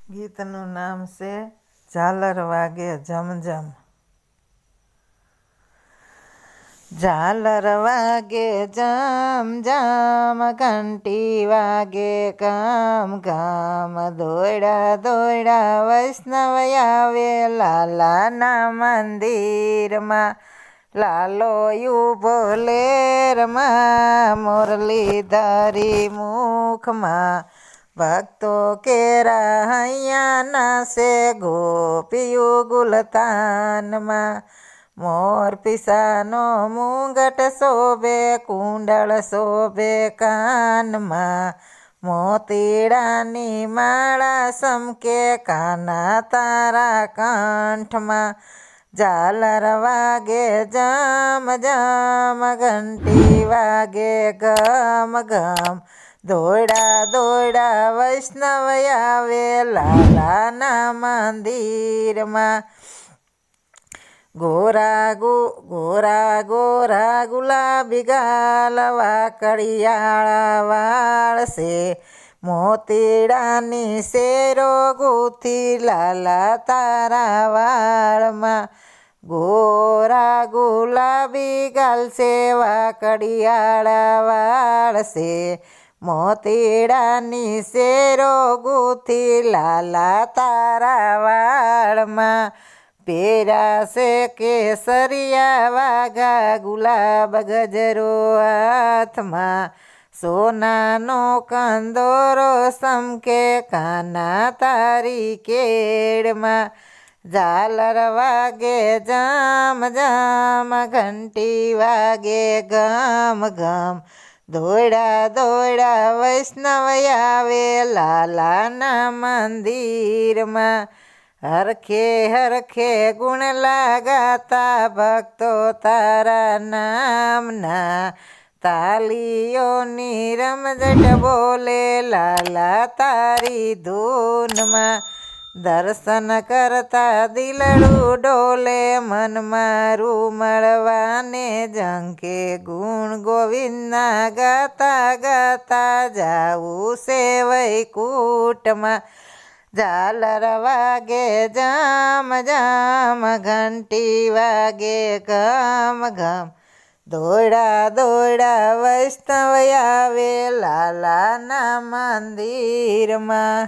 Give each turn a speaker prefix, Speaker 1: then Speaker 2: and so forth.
Speaker 1: ગીતનું નામ છે ઝાલર વાગે ઝમ ઝમ. ઝાલર વાગે ઝમ ઝમ, ઘંટી વાગે ઘમ ઘમ, દોયડા દોયડા વૈષ્ણવ આવે લાલાના મંદિરમાં. લાલો ઊભો લેરમાં, મુરલીધરી મુખમાં, ભક્તો કેરા હૈયા નાસે ગોપિયું ગુલતાનમાં. મોર પિસાનો મુંગટ શોભે, કુંડળ શોભે કાનમાં, મોતીડાની માળા સમકે કાના તારા કંઠમાં. ઝાલર વાગે ઝમ ઝમ, ઘંટી વાગે ઘમ ઘમ, દોયડા દોયડા વૈષ્ણવ આવે લાલાના મંદિરમાં. ગોરા ગોરા ગુલાબી ગાલ, વાકડિયાળા વાળ છે, મોતીડાની શેરો ગૂંથી લાલા તારા વાળમાં. ગોરા ગુલાબી ગાલ છે, વાકડિયાળા વાળ છે, મોતીડાની શેરો ગૂંથી લાલા તારા વાળમાં. પહેરાશે કેસરિયા વાઘા, ગુલાબ ગજરો હાથમાં, સોનાનો કંદોરો સમકે કાના તારી કેડમાં. ઝાલર વાગે ઝમ ઝમ, ઘંટી વાગે ઘમ ઘમ, દોયડા દોયડા વૈષ્ણવ આવે લાલાના મંદિરમાં. હરખે હરખે ગુણ લાગાતા ભક્તો તારા નામના, તાલીઓની રમઝટ બોલે લાલા તારી ધૂનમાં. દર્શન કરતા દિલડું ડોલે, મન મારું મળવાને ઝંકે, ગુણ ગોવિંદના ગાતા ગાતા જાવું છે વૈકુંઠમાં. ઝાલર વાગે ઝમ ઝમ, ઘંટી વાગે ઘમ ઘમ, દોયડા દોયડા વૈષ્ણવ આવે લાલાના મંદિરમાં.